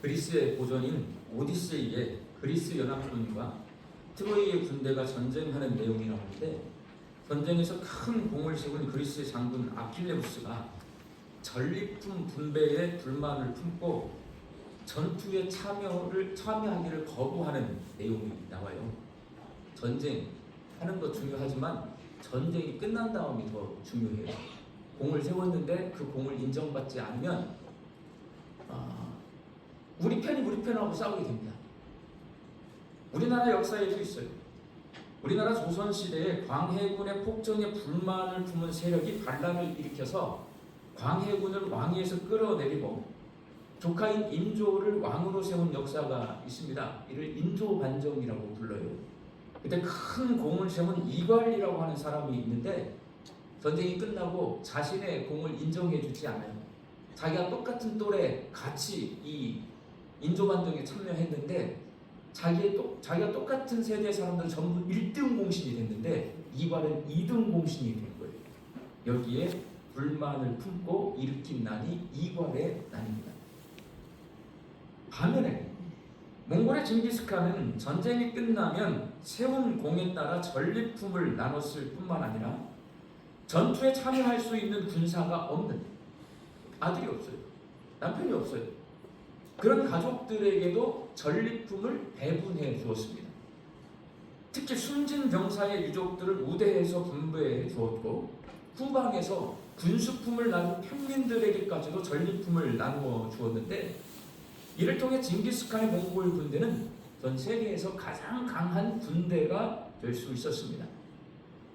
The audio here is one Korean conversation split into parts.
그리스의 고전인 오디세이에 그리스 연합군과 트로이의 군대가 전쟁하는 내용이 나오는데, 전쟁에서 큰 공을 세운 그리스의 장군 아킬레우스가 전리품 분배에 불만을 품고 전투에 참여하기를 거부하는 내용이 나와요. 전쟁하는 것 중요하지만 전쟁이 끝난 다음이 더 중요해요. 공을 세웠는데 그 공을 인정받지 않으면 우리 편하고 싸우게 됩니다. 우리나라 역사에도 있어요. 우리나라 조선시대에 광해군의 폭정에 불만을 품은 세력이 반란을 일으켜서 광해군을 왕위에서 끌어내리고 조카인 인조를 왕으로 세운 역사가 있습니다. 이를 인조반정이라고 불러요. 그때 큰 공을 세운 이괄이라고 하는 사람이 있는데, 전쟁이 끝나고 자신의 공을 인정해주지 않아요. 자기가 똑같은 또래 같이 이 인조반정에 참여했는데 자기가 똑같은 세대 사람들 전부 1등 공신이 됐는데 이괄은 2등 공신이 된 거예요. 여기에 불만을 품고 일으킨 난이 이괄의 난입니다. 반면에 몽골의 징기스칸은 전쟁이 끝나면 세운 공에 따라 전리품을 나눴을 뿐만 아니라 전투에 참여할 수 있는 군사가 없는, 아들이 없어요, 남편이 없어요, 그런 가족들에게도 전리품을 배분해 주었습니다. 특히 숨진 병사의 유족들을 우대해서 분배해 주었고, 후방에서 군수품을 나눈 평민들에게까지도 전리품을 나누어 주었는데, 이를 통해 징기스칸의 몽골 군대는 전 세계에서 가장 강한 군대가 될 수 있었습니다.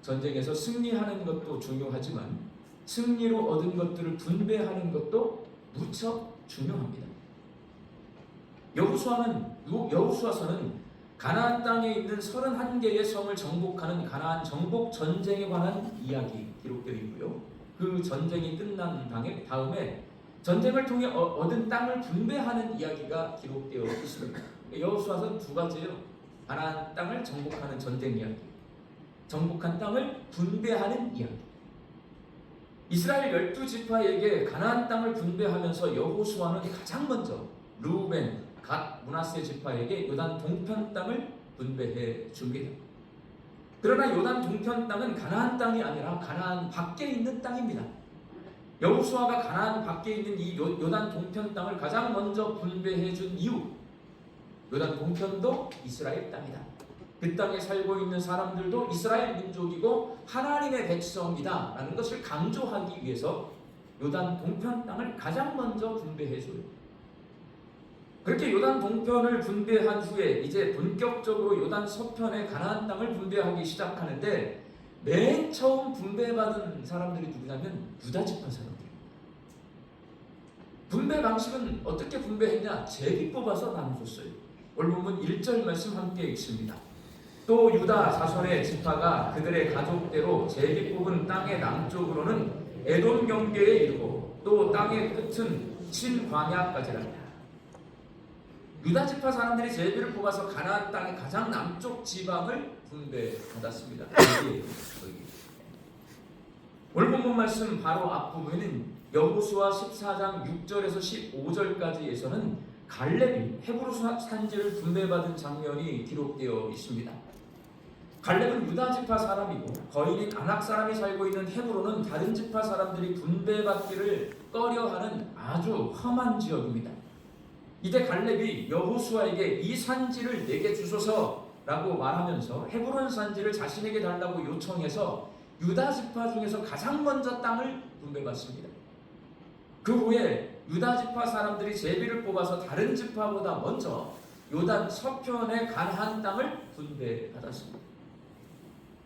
전쟁에서 승리하는 것도 중요하지만 승리로 얻은 것들을 분배하는 것도 무척 중요합니다. 여호수아서는 가나안 땅에 있는 31개의 성을 정복하는 가나안 정복 전쟁에 관한 이야기 기록되어 있고요. 그 전쟁이 끝난 다음에 전쟁을 통해 얻은 땅을 분배하는 이야기가 기록되어 있습니다. 여호수아서는 두 가지예요. 가나안 땅을 정복하는 전쟁 이야기, 정복한 땅을 분배하는 이야기. 이스라엘 12지파에게 가나안 땅을 분배하면서 여호수아는 가장 먼저 르우벤, 갓, 므낫세 지파에게 요단 동편 땅을 분배해 줍니다. 그러나 요단 동편 땅은 가나안 땅이 아니라 가나안 밖에 있는 땅입니다. 여호수아가 가나안 밖에 있는 이 요단 동편 땅을 가장 먼저 분배해 준 이유, 요단 동편도 이스라엘 땅이다. 그 땅에 살고 있는 사람들도 이스라엘 민족이고 하나님의 백성이다 라는 것을 강조하기 위해서 요단 동편 땅을 가장 먼저 분배해 줘요. 그렇게 요단 동편을 분배한 후에 이제 본격적으로 요단 서편의 가나안 땅을 분배하기 시작하는데, 맨 처음 분배받은 사람들이 누구냐면 유다지파 사람들. 분배 방식은 어떻게 분배했냐? 제비 뽑아서 나눠줬어요. 오늘 본문 1절 말씀 함께 읽습니다. 또 유다 사손의 지파가 그들의 가족대로 제비 뽑은 땅의 남쪽으로는 에돔 경계에 이르고 또 땅의 끝은 친광야까지라. 유다 지파 사람들이 제비를 뽑아서 가나안 땅의 가장 남쪽 지방을 분배받았습니다. 오늘 본문 말씀 바로 앞부분은 여호수아 14장 6절에서 15절까지에서는 갈렙이 헤브로 산지를 분배받은 장면이 기록되어 있습니다. 갈렙은 유다 지파 사람이고 거인인 아낙 사람이 살고 있는 헤브론은 다른 지파 사람들이 분배받기를 꺼려하는 아주 험한 지역입니다. 이때 갈렙이 여호수아에게 이 산지를 내게 주소서라고 말하면서 헤브론 산지를 자신에게 달라고 요청해서 유다 지파 중에서 가장 먼저 땅을 분배받습니다. 그 후에 유다 지파 사람들이 제비를 뽑아서 다른 지파보다 먼저 요단 서편의 가나안 땅을 분배받았습니다.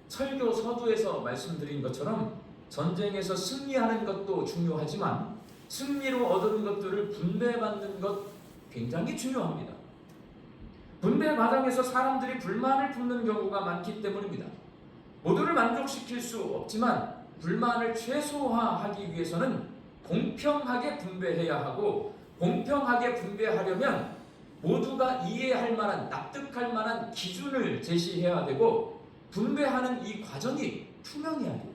설교 서두에서 말씀드린 것처럼 전쟁에서 승리하는 것도 중요하지만 승리로 얻은 것들을 분배받는 것 굉장히 중요합니다. 분배 과정에서 사람들이 불만을 품는 경우가 많기 때문입니다. 모두를 만족시킬 수 없지만 불만을 최소화하기 위해서는 공평하게 분배해야 하고, 공평하게 분배하려면 모두가 이해할 만한, 납득할 만한 기준을 제시해야 되고, 분배하는 이 과정이 투명해야 돼요.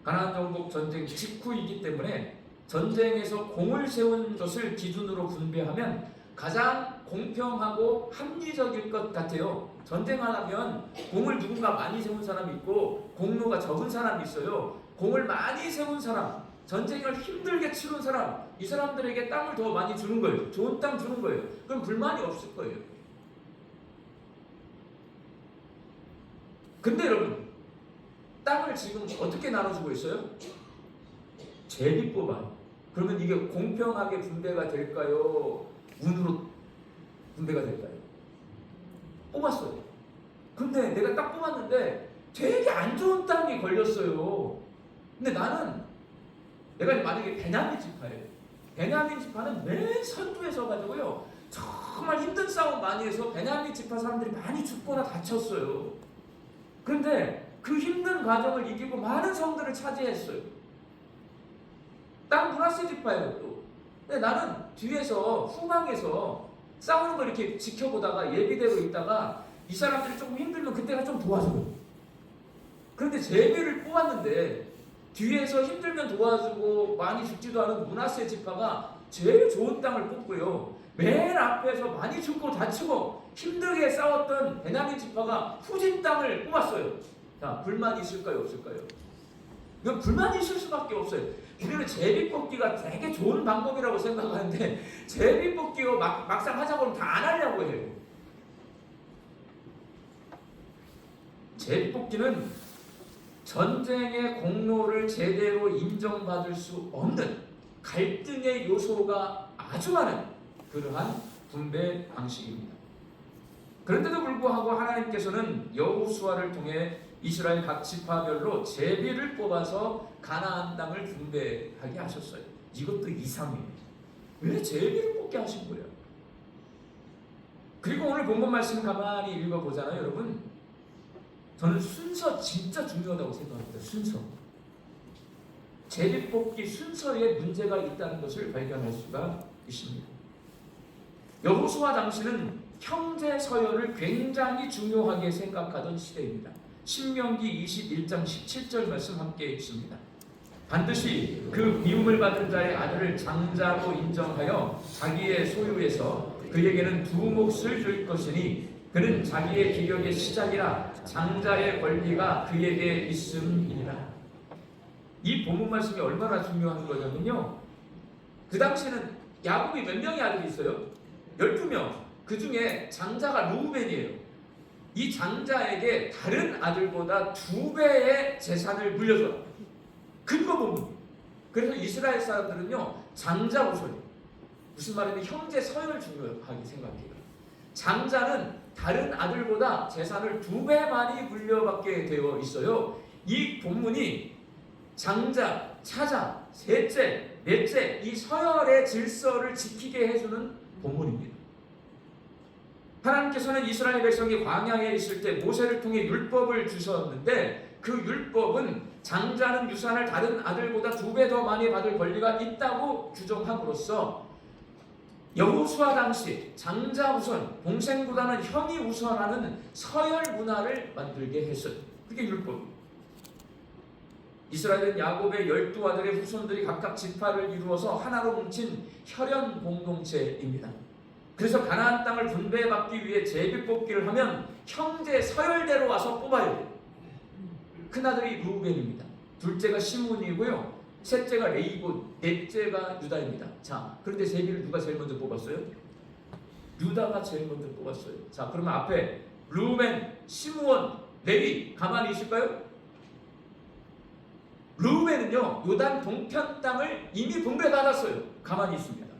가나안 정복 전쟁 직후이기 때문에 전쟁에서 공을 세운 것을 기준으로 분배하면 가장 공평하고 합리적일 것 같아요. 전쟁하면 공을 누군가 많이 세운 사람이 있고 공로가 적은 사람이 있어요. 공을 많이 세운 사람, 전쟁을 힘들게 치른 사람, 이 사람들에게 땅을 더 많이 주는 거예요. 좋은 땅 주는 거예요. 그럼 불만이 없을 거예요. 근데 여러분, 땅을 지금 어떻게 나눠주고 있어요? 제비 뽑아요. 그러면 이게 공평하게 분배가 될까요? 운으로 분배가 될까요? 뽑았어요. 근데 내가 딱 뽑았는데 되게 안 좋은 땅이 걸렸어요. 근데 나는 내가 만약에 베냐민 지파예요. 베냐민 지파는 맨 선두에 서가지고요. 정말 힘든 싸움 많이 해서 베냐민 지파 사람들이 많이 죽거나 다쳤어요. 그런데 그 힘든 과정을 이기고 많은 성들을 차지했어요. 난 므낫세 지파예요 또. 근데 나는 뒤에서 후방에서 싸우는 걸 이렇게 지켜보다가 예비대로 있다가 이 사람들이 조금 힘들면 그때가 좀 도와줘요. 그런데 제비를 뽑았는데 뒤에서 힘들면 도와주고 많이 죽지도 않은 므낫세 지파가 제일 좋은 땅을 뽑고요. 맨 앞에서 많이 죽고 다치고 힘들게 싸웠던 베냐민 지파가 후진 땅을 뽑았어요. 자, 불만이 있을까요? 없을까요? 이건 불만이 있을 수밖에 없어요. 우리는 제비 뽑기가 되게 좋은 방법이라고 생각하는데 제비 뽑기로 막상 하자고 하면 다 안 하려고 해요. 제비 뽑기는 전쟁의 공로를 제대로 인정받을 수 없는 갈등의 요소가 아주 많은 그러한 분배 방식입니다. 그런데도 불구하고 하나님께서는 여호수아를 통해 이스라엘 각 지파별로 제비를 뽑아서 가나안 땅을 분배하게 하셨어요. 이것도 이상해요. 왜 제비를 뽑게 하신 거예요? 그리고 오늘 본문 말씀 가만히 읽어보잖아요, 여러분. 저는 순서 진짜 중요하다고 생각합니다. 순서. 제비 뽑기 순서에 문제가 있다는 것을 발견할 수가 있습니다. 여호수아 당시는 형제 서열을 굉장히 중요하게 생각하던 시대입니다. 신명기 21장 17절 말씀 함께 읽습니다. 반드시 그 미움을 받은 자의 아들을 장자로 인정하여 자기의 소유에서 그에게는 두 몫을 줄 것이니 그는 자기의 기력의 시작이라 장자의 권리가 그에게 있음이니라. 이 본문 말씀이 얼마나 중요한 거냐면요, 그 당시에는 야곱이 몇 명의 아들이 있어요? 12명. 그 중에 장자가 르우벤이에요. 이 장자에게 다른 아들보다 2배의 재산을 물려줘요. 근거 본문. 그래서 이스라엘 사람들은요, 장자 우선이에요. 무슨 말이냐면 형제 서열을 중요하게 생각해요. 장자는 다른 아들보다 재산을 2배 많이 물려받게 되어 있어요. 이 본문이 장자, 차자, 셋째, 넷째 이 서열의 질서를 지키게 해주는 본문입니다. 하나님께서는 이스라엘 백성이 광야에 있을 때 모세를 통해 율법을 주셨는데 그 율법은 장자는 유산을 다른 아들보다 2배 더 많이 받을 권리가 있다고 규정함으로써 여호수아 당시 장자 우선, 동생보다는 형이 우선하는 서열 문화를 만들게 했어요. 그게 율법입니다. 이스라엘은 야곱의 12아들의 후손들이 각각 지파를 이루어서 하나로 뭉친 혈연 공동체입니다. 그래서 가나안 땅을 분배받기 위해 제비 뽑기를 하면 형제 서열대로 와서 뽑아야 돼요. 큰아들이 르우벤입니다. 둘째가 시므온이고요. 셋째가 레이고 넷째가 유다입니다. 자, 그런데 제비를 누가 제일 먼저 뽑았어요? 유다가 제일 먼저 뽑았어요. 자, 그러면 앞에 르우벤, 시므온, 레위 가만히 있을까요? 르우벤은요, 요단 동편 땅을 이미 분배받았어요. 가만히 있습니다.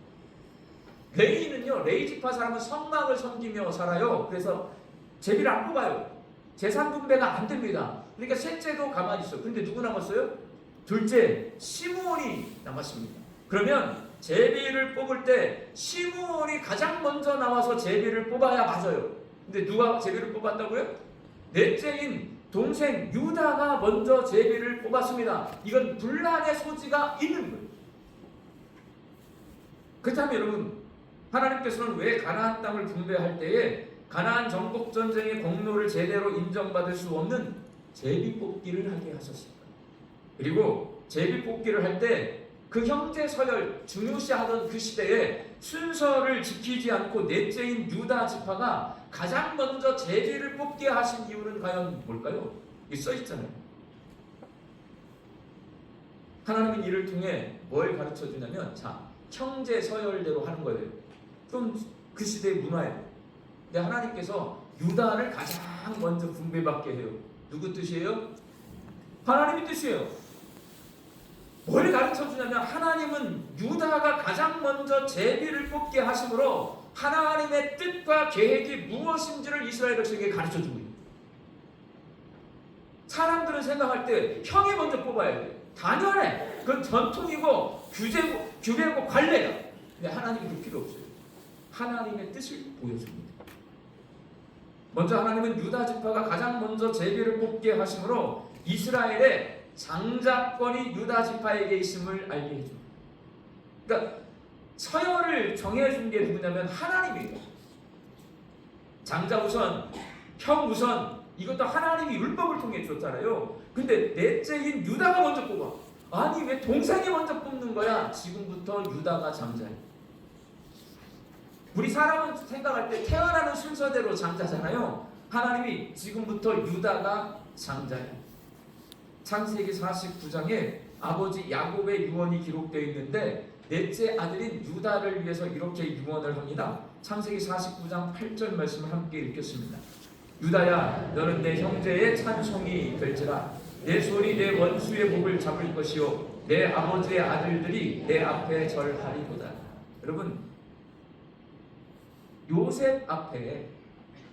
레위는요, 레위 지파 사람은 성막을 섬기며 살아요. 그래서 제비를 안 뽑아요. 재산 분배가 안 됩니다. 그러니까 셋째도 가만히 있어요. 근데 누구 남았어요? 둘째, 시므온이 남았습니다. 그러면 제비를 뽑을 때 시므온이 가장 먼저 나와서 제비를 뽑아야 맞아요. 근데 누가 제비를 뽑았다고요? 넷째인 동생 유다가 먼저 제비를 뽑았습니다. 이건 분란의 소지가 있는 거예요. 그렇다면 여러분, 하나님께서는 왜 가나안 땅을 분배할 때에 가나안 정복 전쟁의 공로를 제대로 인정받을 수 없는 제비 뽑기를 하게 하셨습니다. 그리고 제비 뽑기를 할 때 그 형제 서열 중요시하던 그 시대에 순서를 지키지 않고 넷째인 유다 지파가 가장 먼저 제비를 뽑게 하신 이유는 과연 뭘까요? 이게 써 있잖아요. 하나님은 이를 통해 뭘 가르쳐 주냐면, 자, 형제 서열대로 하는 거예요. 좀 그 시대의 문화예요. 근데 하나님께서 유다를 가장 먼저 분배받게 해요. 누구 뜻이에요? 하나님의 뜻이에요. 뭘 가르쳐 주냐면, 하나님은 유다가 가장 먼저 제비를 뽑게 하심으로 하나님의 뜻과 계획이 무엇인지를 이스라엘 백성에게 가르쳐 주고 있어요. 사람들은 생각할 때 형이 먼저 뽑아야 돼요. 당연해. 그건 전통이고 규례고 관례야. 근데 하나님은 그 필요 없어요. 하나님의 뜻을 보여줍니다. 먼저 하나님은 유다 지파가 가장 먼저 제비를 뽑게 하심으로 이스라엘의 장자권이 유다 지파에게 있음을 알게 해줍니다. 그러니까 서열을 정해준 게 누구냐면 하나님이에요. 장자 우선, 형 우선, 이것도 하나님이 율법을 통해 줬잖아요. 근데 넷째인 유다가 먼저 뽑아. 아니 왜 동생이 먼저 뽑는 거야? 지금부터 유다가 장자예요. 우리 사람은 생각할 때 태어나는 순서대로 장자잖아요. 하나님이 지금부터 유다가 장자예요. 창세기 49장에 아버지 야곱의 유언이 기록되어 있는데 넷째 아들인 유다를 위해서 이렇게 유언을 합니다. 창세기 49장 8절 말씀을 함께 읽겠습니다. 유다야, 너는 내 형제의 찬송이 될지라. 내 손이 내 원수의 목을 잡을 것이요 내 아버지의 아들들이 내 앞에 절하리로다. 여러분, 요셉 앞에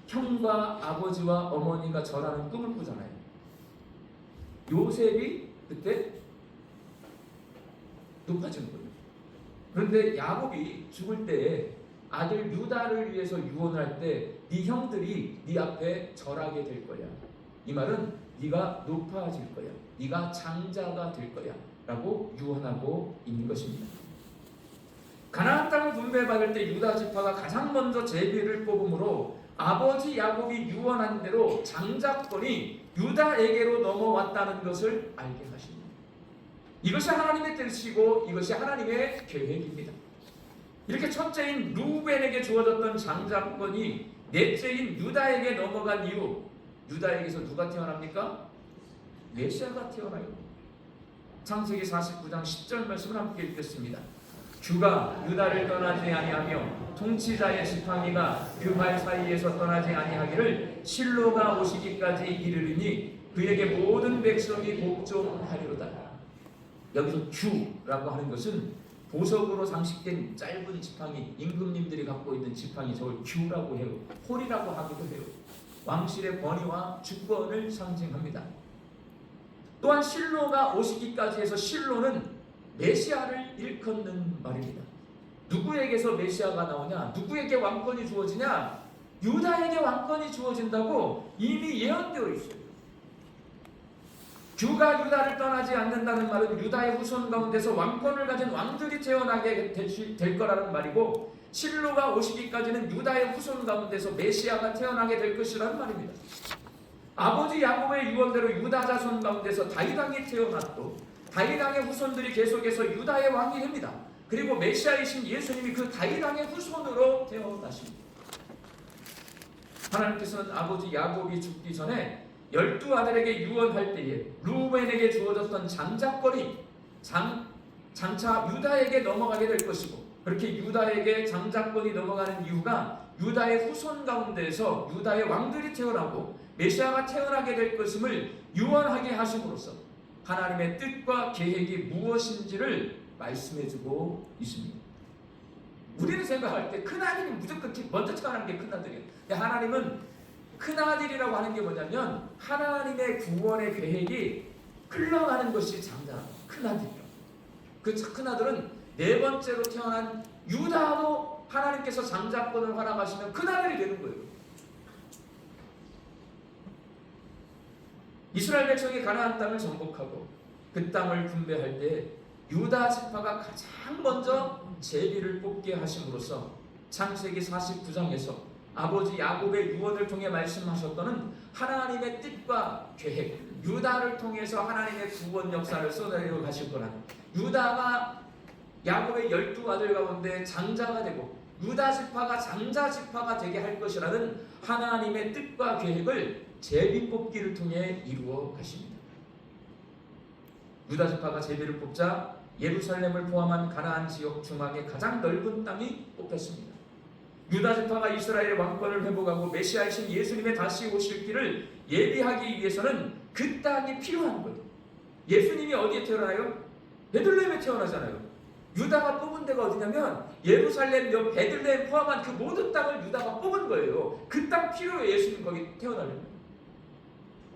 형과 아버지와 어머니가 절하는 꿈을 꾸잖아요. 요셉이 그때 높아지는 거예요. 그런데 야곱이 죽을 때 아들 유다를 위해서 유언을 할 때 네 형들이 네 앞에 절하게 될 거야. 이 말은 네가 높아질 거야. 네가 장자가 될 거야. 라고 유언하고 있는 것입니다. 가나안 땅을 분배받을 때 유다 지파가 가장 먼저 제비를 뽑음으로 아버지 야곱이 유언한 대로 장자권이 유다에게로 넘어왔다는 것을 알게 하십니다. 이것이 하나님의 뜻이고 이것이 하나님의 계획입니다. 이렇게 첫째인 루벤에게 주어졌던 장자권이 넷째인 유다에게 넘어간 이후 유다에게서 누가 태어납니까? 메시아가 태어나요. 창세기 49장 10절 말씀을 함께 읽겠습니다. 주가 유다를 떠나지 아니하며 통치자의 지팡이가 그 발 사이에서 떠나지 아니하기를 실로가 오시기까지 이르리니 그에게 모든 백성이 복종하리로다. 여기서 주라고 하는 것은 보석으로 장식된 짧은 지팡이, 임금님들이 갖고 있는 지팡이, 저걸 규라고 해요. 홀이라고 하기도 해요. 왕실의 권위와 주권을 상징합니다. 또한 실로가 오시기까지 해서 실로는 메시아를 일컫는 말입니다. 누구에게서 메시아가 나오냐? 누구에게 왕권이 주어지냐? 유다에게 왕권이 주어진다고 이미 예언되어 있어요. 규가 유다를 떠나지 않는다는 말은 유다의 후손 가운데서 왕권을 가진 왕들이 태어나게 될 거라는 말이고, 실로가 오시기까지는 유다의 후손 가운데서 메시아가 태어나게 될 것이라는 말입니다. 아버지 야곱의 유언대로 유다 자손 가운데서 다윗왕이 태어났고 다윗왕의 후손들이 계속해서 유다의 왕이 됩니다. 그리고 메시아이신 예수님이 그 다윗왕의 후손으로 태어나십니다. 하나님께서는 아버지 야곱이 죽기 전에 12아들에게 유언할 때에 루벤에게 주어졌던 장자권이 장차 유다에게 넘어가게 될 것이고, 그렇게 유다에게 장자권이 넘어가는 이유가 유다의 후손 가운데에서 유다의 왕들이 태어나고 메시아가 태어나게 될 것임을 유언하게 하심으로써 하나님의 뜻과 계획이 무엇인지를 말씀해주고 있습니다. 우리는 생각할 때 큰아들이 무조건 먼저 태어나는 게 큰아들이에요. 근데 하나님은 큰아들이라고 하는 게 뭐냐면 하나님의 구원의 계획이 흘러가는 것이 장자라고, 큰아들이요. 그 큰아들은 네 번째로 태어난 유다도 하나님께서 장자권을 허락하시면 큰아들이 되는 거예요. 이스라엘 백성이 가나안 땅을 정복하고 그 땅을 분배할 때 유다 지파가 가장 먼저 제비를 뽑게 하심으로써 창세기 49장에서 아버지 야곱의 유언을 통해 말씀하셨던 하나님의 뜻과 계획, 유다를 통해서 하나님의 구원 역사를 쏟아내려 가실 거라는, 유다가 야곱의 12아들 가운데 장자가 되고 유다 지파가 장자 지파가 되게 할 것이라는 하나님의 뜻과 계획을 제비 뽑기를 통해 이루어 가십니다. 유다 지파가 제비를 뽑자 예루살렘을 포함한 가나안 지역 중앙의 가장 넓은 땅이 뽑혔습니다. 유다 지파가 이스라엘의 왕권을 회복하고 메시아이신 예수님의 다시 오실 길을 예비하기 위해서는 그 땅이 필요한 거예요. 예수님이 어디에 태어나요? 베들레헴에 태어나잖아요. 유다가 뽑은 데가 어디냐면 예루살렘 옆 베들레헴 포함한 그 모든 땅을 유다가 뽑은 거예요. 그 땅 필요해. 예수님 거기 태어나려면.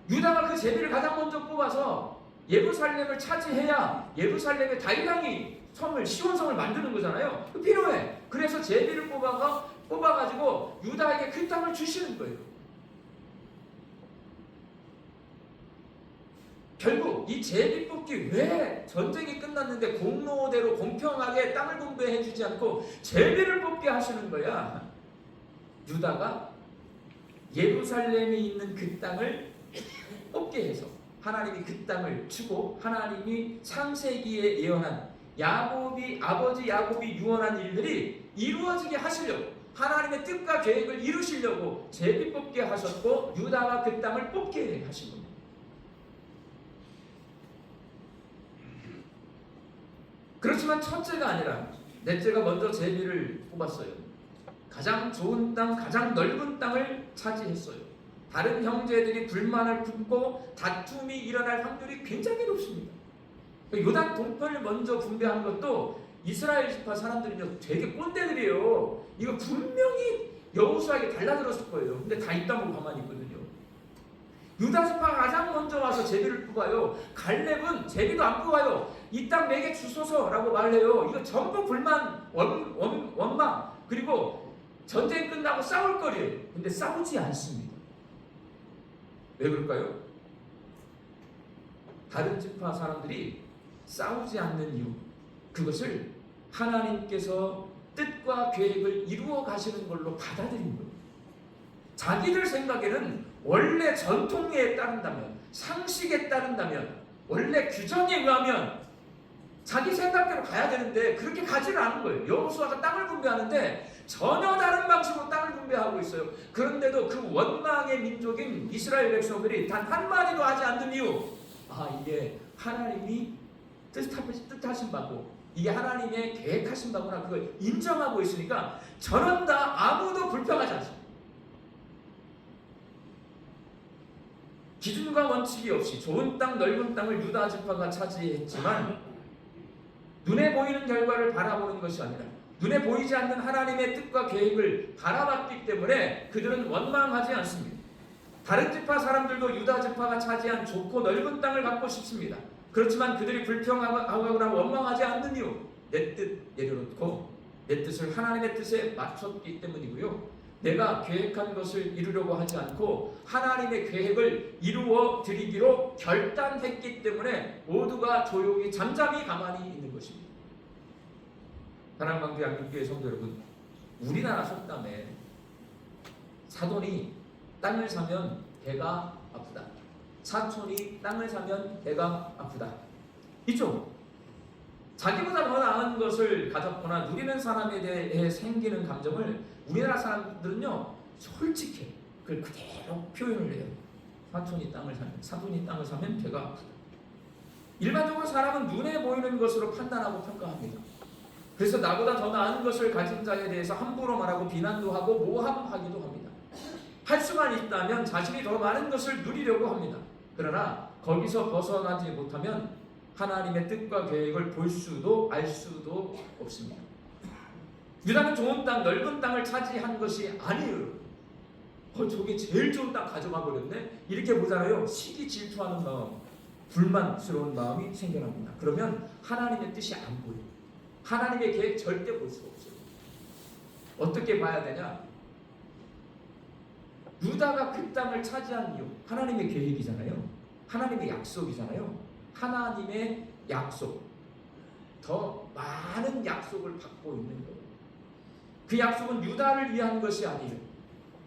유다가 그 제비를 가장 먼저 뽑아서 예루살렘을 차지해야 예루살렘의 다윗왕이 성을 시온성을 만드는 거잖아요. 필요해. 그래서 제비를 뽑아가지고 유다에게 그 땅을 주시는 거예요. 결국 이 제비 뽑기 왜 전쟁이 끝났는데 공로대로 공평하게 땅을 분배해 주지 않고 제비를 뽑게 하시는 거야. 유다가 예루살렘에 있는 그 땅을 뽑게 해서 하나님이 그 땅을 주고 하나님이 창세기에 예언한 아버지 야곱이 유언한 일들이 이루어지게 하시려고 하나님의 뜻과 계획을 이루시려고 제비 뽑게 하셨고 유다가 그 땅을 뽑게 하신 겁니다. 그렇지만 첫째가 아니라 넷째가 먼저 제비를 뽑았어요. 가장 좋은 땅, 가장 넓은 땅을 차지했어요. 다른 형제들이 불만을 품고 다툼이 일어날 확률이 굉장히 높습니다. 요단 동편을 먼저 분배한 것도 이스라엘 지파 사람들은요 되게 꼰대들이에요. 이거 분명히 여호수아에게 달라들었을 거예요. 근데 다 있다고 가만히 있거든요. 유다 지파가 가장 먼저 와서 제비를 뽑아요. 갈렙은 제비도 안 뽑아요. 이 땅 내게 주소서라고 말해요. 이거 전부 불만, 원망, 그리고 전쟁 끝나고 싸울 거리예요. 근데 싸우지 않습니다. 왜 그럴까요? 다른 지파 사람들이 싸우지 않는 이유, 그것을 하나님께서 뜻과 계획을 이루어 가시는 걸로 받아들인 거예요. 자기들 생각에는 원래 전통에 따른다면, 상식에 따른다면, 원래 규정에 의하면 자기 생각대로 가야 되는데 그렇게 가지를 않은 거예요. 여호수아가 땅을 분배하는데 전혀 다른 방식으로 땅을 분배하고 있어요. 그런데도 그 원망의 민족인 이스라엘 백성들이 단 한마디도 하지 않는 이유, 이게 하나님이 뜻하신 바고 이게 하나님의 계획하신 바구나, 그걸 인정하고 있으니까 저는 다 아무도 불평하지 않습니다. 기준과 원칙이 없이 좋은 땅, 넓은 땅을 유다 지파가 차지했지만 눈에 보이는 결과를 바라보는 것이 아니라 눈에 보이지 않는 하나님의 뜻과 계획을 바라봤기 때문에 그들은 원망하지 않습니다. 다른 지파 사람들도 유다 지파가 차지한 좋고 넓은 땅을 갖고 싶습니다. 그렇지만 그들이 불평하거나 원망하지 않는 이유, 내 뜻 내려놓고 내 뜻을 하나님의 뜻에 맞췄기 때문이고요. 내가 계획한 것을 이루려고 하지 않고 하나님의 계획을 이루어 드리기로 결단했기 때문에 모두가 조용히 잠잠히 가만히 있는 것입니다. 사랑하는 광주 양육교회 성도 여러분, 우리나라 속담에 사돈이 땅을 사면 배가 아프다, 사촌이 땅을 사면 배가 아프다, 있죠? 자기보다 더 나은 것을 가졌거나 누리는 사람에 대해 생기는 감정을 우리나라 사람들은요 솔직해. 그걸 그대로 표현을 해요. 사촌이 땅을 사면 배가 아프다. 일반적으로 사람은 눈에 보이는 것으로 판단하고 평가합니다. 그래서 나보다 더 나은 것을 가진 자에 대해서 함부로 말하고 비난도 하고 모함하기도 합니다. 할 수만 있다면 자신이 더 많은 것을 누리려고 합니다. 그러나 거기서 벗어나지 못하면 하나님의 뜻과 계획을 볼 수도 알 수도 없습니다. 유다는 좋은 땅, 넓은 땅을 차지한 것이 아니에요. 저게 제일 좋은 땅 가져가 버렸네? 이렇게 보잖아요. 시기 질투하는 마음, 불만스러운 마음이 생겨납니다. 그러면 하나님의 뜻이 안 보여요. 하나님의 계획 절대 볼 수가 없어요. 어떻게 봐야 되냐? 유다가 그 땅을 차지한 이유, 하나님의 계획이잖아요. 하나님의 약속이잖아요. 하나님의 약속, 더 많은 약속을 받고 있는 거예요. 그 약속은 유다를 위한 것이 아니에요.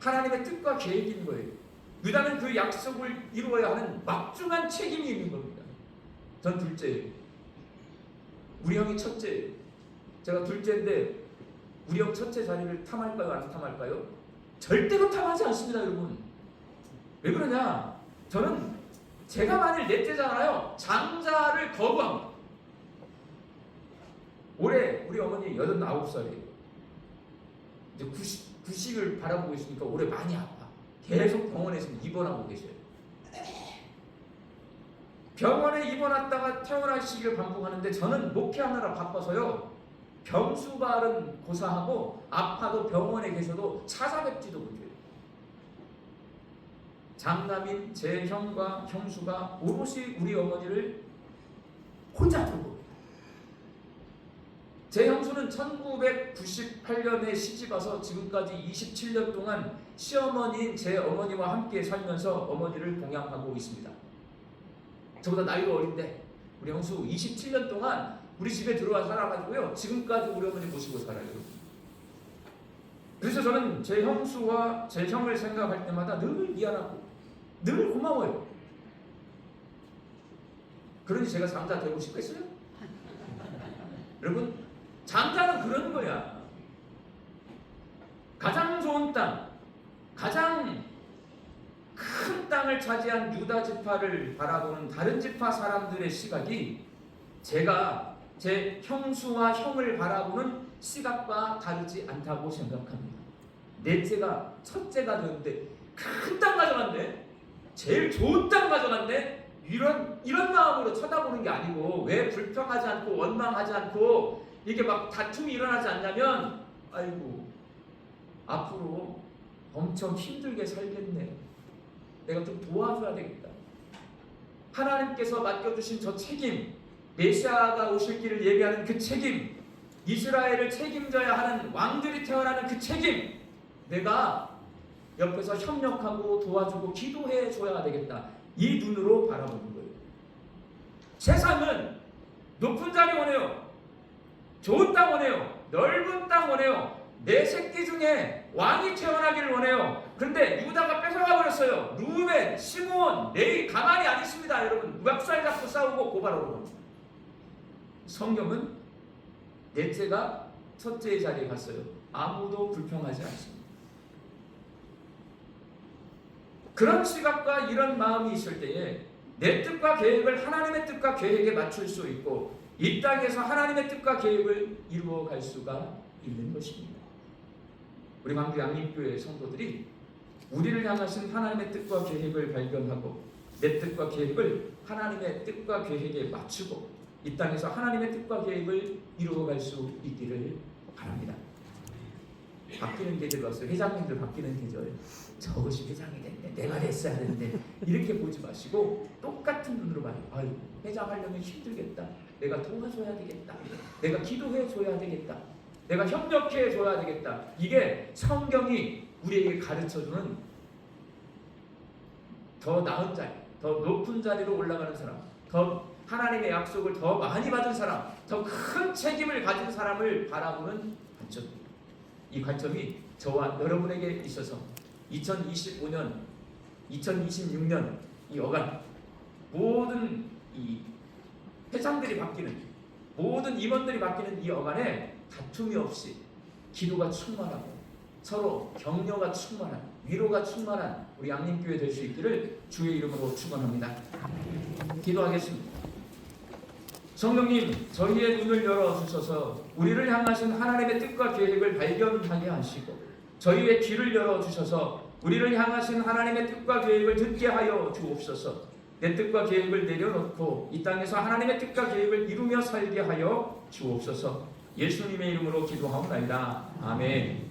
하나님의 뜻과 계획인 거예요. 유다는 그 약속을 이루어야 하는 막중한 책임이 있는 겁니다. 전 둘째예요. 우리 형이 첫째예요. 제가 둘째인데 우리 형 첫째 자리를 탐할까요? 안 탐할까요? 절대로 탐하지 않습니다, 여러분. 왜 그러냐? 저는 제가 만일 넷째잖아요. 장자를 거부합니다. 올해 우리 어머니 89살이에요. 이제 90을 바라보고 있으니까 올해 많이 아파. 계속 병원에서 입원하고 계셔요. 병원에 입원했다가 퇴원하시길 반복하는데 저는 목회하느라 바빠서요. 병수발은 고사하고 아파도 병원에 계셔도 찾아뵙지도 못해요. 장남인 제 형과 형수가 오롯이 우리 어머니를 혼자 돌봅니다. 제 형수는 1998년에 시집와서 지금까지 27년 동안 시어머니인 제 어머니와 함께 살면서 어머니를 봉양하고 있습니다. 저보다 나이도 어린데 우리 형수 27년 동안 우리 집에 들어와 살아가지고요. 지금까지 우리 어머니 모시고 살아요. 그래서 저는 제 형수와 제 형을 생각할 때마다 늘 미안하고 늘 고마워요. 그러니 제가 장자 되고 싶겠어요? 여러분, 장자는 그런 거야. 가장 좋은 땅, 가장 큰 땅을 차지한 유다 지파를 바라보는 다른 지파 사람들의 시각이 제가 제 형수와 형을 바라보는 시각과 다르지 않다고 생각합니다. 넷째가 첫째가 되는데 큰 땅 가져갔네, 제일 좋은 땅 가져갔네, 이런 마음으로 쳐다보는 게 아니고, 왜 불평하지 않고 원망하지 않고 이게 막 다툼이 일어나지 않냐면, 아이고 앞으로 엄청 힘들게 살겠네, 내가 좀 도와줘야 되겠다. 하나님께서 맡겨주신 저 책임, 메시아가 오실 길을 예비하는 그 책임, 이스라엘을 책임져야 하는 왕들이 태어나는 그 책임, 내가 옆에서 협력하고 도와주고 기도해 줘야 되겠다. 이 눈으로 바라보는 거예요. 세상은 높은 자리 원해요. 좋은 땅 원해요. 넓은 땅 원해요. 내 새끼 중에 왕이 태어나기를 원해요. 그런데 유다가 뺏어가 버렸어요. 루벤, 시므온, 레위 가만히 안 있습니다. 여러분, 멱살 잡고 싸우고 고발하러 갑니다. 성경은 넷째가 첫째의 자리에 갔어요. 아무도 불평하지 않습니다. 그런 시각과 이런 마음이 있을 때에 내 뜻과 계획을 하나님의 뜻과 계획에 맞출 수 있고, 이 땅에서 하나님의 뜻과 계획을 이루어갈 수가 있는 것입니다. 우리 광주 양림교회 성도들이 우리를 향하신 하나님의 뜻과 계획을 발견하고 내 뜻과 계획을 하나님의 뜻과 계획에 맞추고 이 땅에서 하나님의 뜻과 계획을 이루어갈 수 있기를 바랍니다. 바뀌는 계절 왔어요. 회장님들 바뀌는 계절. 저것이 회장이 됐네, 내가 됐어야 되는데, 이렇게 보지 마시고 똑같은 눈으로 봐요. 아유, 회장하려면 힘들겠다, 내가 도와줘야 되겠다, 내가 기도해 줘야 되겠다, 내가 협력해 줘야 되겠다. 이게 성경이 우리에게 가르쳐주는 더 나은 자리, 더 높은 자리로 올라가는 사람, 더 하나님의 약속을 더 많이 받은 사람, 더 큰 책임을 가진 사람을 바라보는 관점입니다. 이 관점이 저와 여러분에게 있어서 2025년, 2026년 이 어간, 모든 이 회장들이 바뀌는, 모든 임원들이 바뀌는 이 어간에 다툼이 없이 기도가 충만하고 서로 격려가 충만한, 위로가 충만한 우리 양림교회 될 수 있기를 주의 이름으로 축원합니다. 기도하겠습니다. 성령님, 저희의 눈을 열어주셔서 우리를 향하신 하나님의 뜻과 계획을 발견하게 하시고, 저희의 귀를 열어주셔서 우리를 향하신 하나님의 뜻과 계획을 듣게 하여 주옵소서. 내 뜻과 계획을 내려놓고 이 땅에서 하나님의 뜻과 계획을 이루며 살게 하여 주옵소서. 예수님의 이름으로 기도하옵나이다. 아멘.